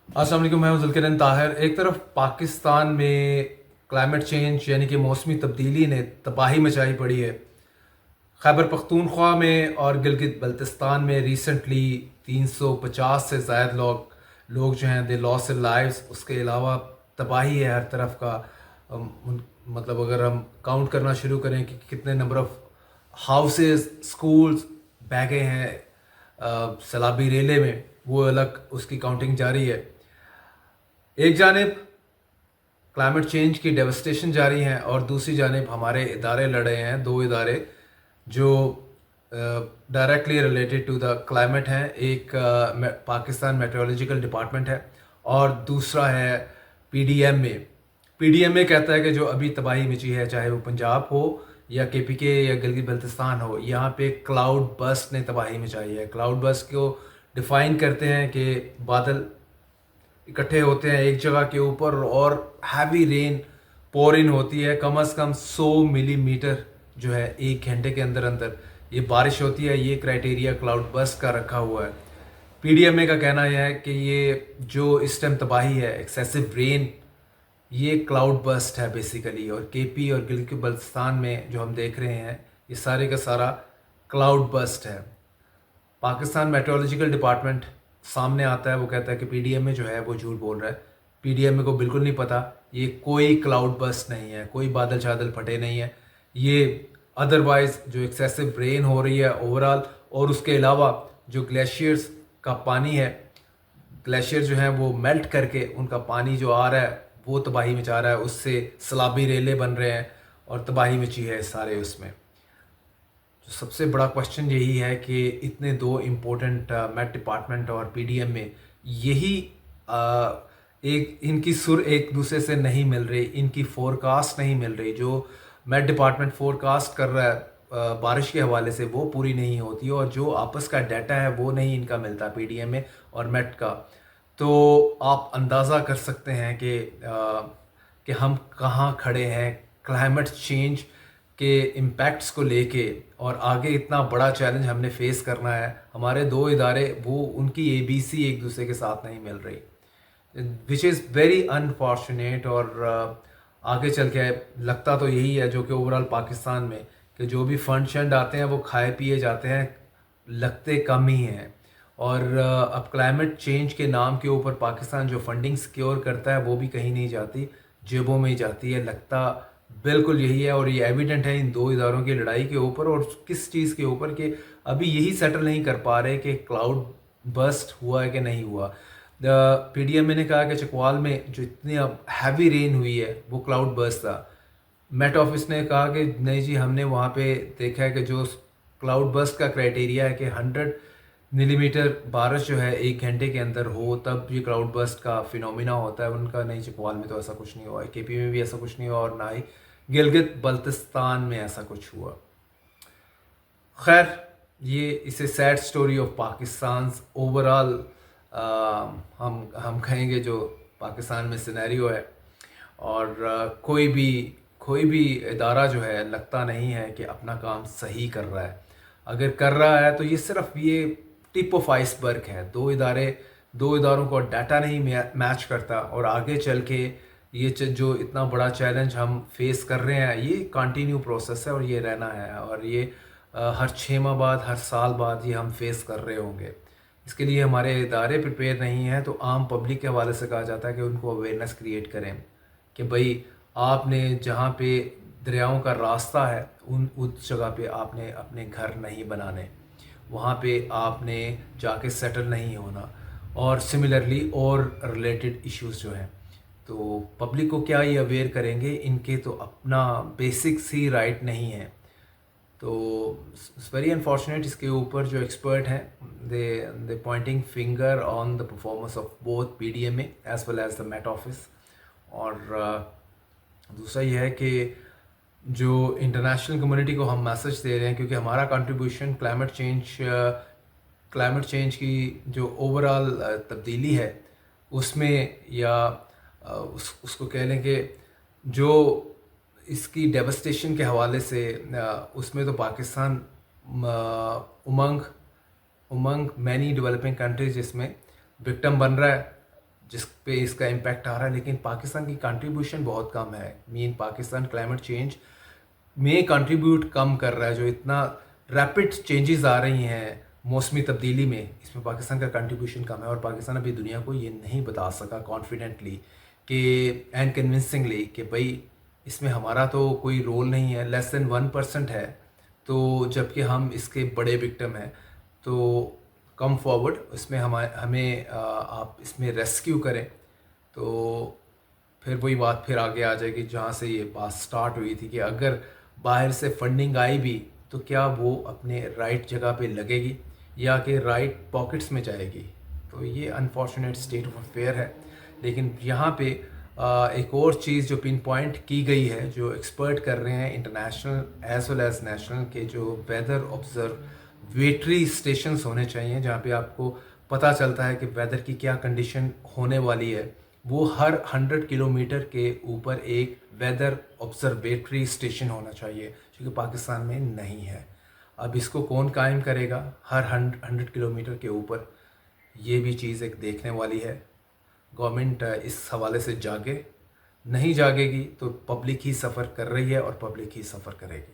अस्सलाम वालेकुम, मैं हूं ज़ुल्करनैन ताहिर। एक तरफ पाकिस्तान में क्लाइमेट चेंज यानी कि मौसमी तब्दीली ने तबाही मचाई पड़ी है। खैबर पख्तूनख्वा में और गिलगित बल्तिस्तान में रिसेंटली 350 से ज़ायद लोग जो हैं दे लॉस देयर लाइव्स। उसके अलावा तबाही है हर तरफ का। मतलब अगर हम काउंट करना शुरू करें कि कितने नंबर ऑफ़ हाउसेस, स्कूल्स बह गए हैं सैलाबी रेले में, वो अलग उसकी काउंटिंग जारी है। एक जानिब क्लाइमेट चेंज की डेवस्टेशन जारी है और दूसरी जानिब हमारे इदारे लड़ रहे हैं, दो इदारे जो directly related to the climate हैं। एक पाकिस्तान मेट्रोलॉजिकल डिपार्टमेंट है और दूसरा है पीडीएमए। पीडीएमए कहता है कि जो अभी तबाही मची है, चाहे वो पंजाब हो या केपीके या गिलगित बल्तिस्तान हो, यहाँ पे क्लाउड बस्ट ने तबाही मचाई है। क्लाउड बस्ट को डिफ़ाइन करते हैं कि बादल इकट्ठे होते हैं एक जगह के ऊपर और हैवी रेन पोर इन होती है। कम से कम 100 मिलीमीटर जो है एक घंटे के अंदर अंदर ये बारिश होती है। ये क्राइटेरिया क्लाउड बस्ट का रखा हुआ है। पीडीएमए का कहना यह है कि ये जो इस टाइम तबाही है, एक्सेसिव रेन, ये क्लाउड बस्ट है बेसिकली। और केपी और गिलगित बल्तिस्तान में जो हम देख रहे हैं, ये सारे का सारा क्लाउड बस्ट है। पाकिस्तान मेट्रोलॉजिकल डिपार्टमेंट सामने आता है, वो कहता है कि पीडीएमए जो है वो झूठ बोल रहा है। पीडीएमए को बिल्कुल नहीं पता, ये कोई क्लाउड बस्ट नहीं है, कोई बादल चादल फटे नहीं है। ये अदरवाइज जो एक्सेसिव रेन हो रही है ओवरऑल, और उसके अलावा जो ग्लेशियर्स का पानी है, ग्लेशियर जो हैं वो मेल्ट करके उनका पानी जो आ रहा है वो तबाही मचा रहा है। उससे सैलाबी रेले बन रहे हैं और तबाही मची है सारे उसमें। तो सबसे बड़ा क्वेश्चन यही है कि इतने दो इम्पोर्टेंट मेट डिपार्टमेंट और पीडीएम में यही एक इनकी सुर एक दूसरे से नहीं मिल रही, इनकी फोरकास्ट नहीं मिल रही। जो मेट डिपार्टमेंट फोरकास्ट कर रहा है बारिश के हवाले से, वो पूरी नहीं होती, और जो आपस का डाटा है वो नहीं इनका मिलता पीडीएम में और मेट का। तो आप अंदाज़ा कर सकते हैं कि हम कहाँ खड़े हैं क्लाइमेट चेंज के इम्पैक्ट्स को लेके। और आगे इतना बड़ा चैलेंज हमने फेस करना है। हमारे दो इदारे, वो उनकी एबीसी एक दूसरे के साथ नहीं मिल रही, विच इज़ वेरी अनफॉर्चुनेट। और आगे चल के लगता तो यही है जो कि ओवरऑल पाकिस्तान में, कि जो भी फंड शंड आते हैं वो खाए पिए जाते हैं, लगते कम ही हैं। और अब क्लाइमेट चेंज के नाम के ऊपर पाकिस्तान जो फंडिंग सिक्योर करता है वो भी कहीं नहीं जाती, जेबों में ही जाती है। लगता बिल्कुल यही है, और ये एविडेंट है इन दो इदारों की लड़ाई के ऊपर। और किस चीज़ के ऊपर, कि अभी यही सेटल नहीं कर पा रहे कि क्लाउड बस्ट हुआ है कि नहीं हुआ। पीडीएमए ने कहा कि चकवाल में जो इतनी अब हैवी रेन हुई है वो क्लाउड बस्ट था। मेट ऑफिस ने कहा कि नहीं जी, हमने वहाँ पे देखा है कि जो क्लाउड बस्ट का क्राइटेरिया है कि 100 मिलीमीटर बारिश जो है एक घंटे के अंदर हो, तब ये क्लाउड बस्ट का फिनोमिना होता है। उनका नहीं, चकवाल में तो ऐसा कुछ नहीं हुआ है, केपी में भी ऐसा कुछ नहीं हुआ, और ना ही गिलगित बल्तिस्तान में ऐसा कुछ हुआ। खैर, ये इसे sad story of Pakistan overall हम कहेंगे जो पाकिस्तान में सिनेरियो है। और कोई भी इदारा जो है लगता नहीं है कि अपना काम सही कर रहा है। अगर कर रहा है तो ये सिर्फ ये टिप ऑफ आइसबर्ग है। दो इदारों को डाटा नहीं मैच करता, और आगे चल के ये जो इतना बड़ा चैलेंज हम फेस कर रहे हैं, ये कंटिन्यू प्रोसेस है और ये रहना है। और ये हर 6 माह बाद, हर साल बाद ये हम फेस कर रहे होंगे। इसके लिए हमारे इदारे प्रिपेयर नहीं हैं। तो आम पब्लिक के हवाले से कहा जाता है कि उनको अवेयरनेस क्रिएट करें कि भाई, आपने जहाँ पे दरियाओं का रास्ता है उस जगह पे आपने अपने घर नहीं बनाने, वहाँ पे आपने जाके सेटल नहीं होना। और सिमिलरली और रिलेटेड इश्यूज़ जो हैं, तो पब्लिक को क्या ये अवेयर करेंगे, इनके तो अपना बेसिक्स ही राइट नहीं है। तो इट्स वेरी अनफॉर्चुनेट। इसके ऊपर जो एक्सपर्ट हैं, they pointing finger on the performance of both PDMA as well as the met office. और दूसरा ये है कि जो इंटरनेशनल कम्युनिटी को हम मैसेज दे रहे हैं, क्योंकि हमारा कंट्रीब्यूशन क्लाइमेट चेंज की जो ओवरऑल तब्दीली है उसमें, या उसको कह लें कि जो इसकी डेवस्टेशन के हवाले से, उसमें तो पाकिस्तान उमंग मैनी डेवलपिंग कंट्रीज इसमें विक्टिम बन रहा है। جس پہ اس کا امپیکٹ آ رہا ہے، لیکن پاکستان کی کنٹریبیوشن بہت کم ہے. پاکستان کلائمیٹ چینج میں کنٹریبیوٹ کم کر رہا ہے. جو اتنا ریپڈ چینجز آ رہی ہیں موسمی تبدیلی میں، اس میں پاکستان کا کنٹریبیوشن کم ہے، اور پاکستان ابھی دنیا کو یہ نہیں بتا سکا کانفیڈنٹلی کہ اینڈ کنونسنگلی کہ بھائی اس میں ہمارا تو کوئی رول نہیں ہے، لیس دین 1% ہے. تو جب کہ ہم اس کے بڑے وکٹم ہیں، تو کم فارورڈ اس میں ہمیں آپ اس میں ریسکیو کریں. تو پھر وہی بات پھر آگے آ جائے گی جہاں سے یہ بات سٹارٹ ہوئی تھی کہ اگر باہر سے فنڈنگ آئی بھی تو کیا وہ اپنے رائٹ جگہ پہ لگے گی یا کہ رائٹ پاکٹس میں جائے گی. تو یہ انفارچونیٹ اسٹیٹ آف افیئر ہے. لیکن یہاں پہ ایک اور چیز جو پن پوائنٹ کی گئی ہے، جو ایکسپرٹ کر رہے ہیں international as well as national, کے جو ویدر آبزرویٹری اسٹیشنز ہونے چاہیے جہاں پہ آپ کو پتہ چلتا ہے کہ ویدر کی کیا کنڈیشن ہونے والی ہے، وہ ہر 100 کلومیٹر کے اوپر ایک ویدر آبزرویٹری اسٹیشن ہونا چاہیے، جو کہ پاکستان میں نہیں ہے. اب اس کو کون قائم کرے گا ہر 100 کلومیٹر کے اوپر؟ یہ بھی چیز ایک دیکھنے والی ہے. گورنمنٹ اس حوالے سے جاگے، نہیں جاگے گی تو پبلک ہی سفر کر رہی ہے اور پبلک ہی سفر کرے گی.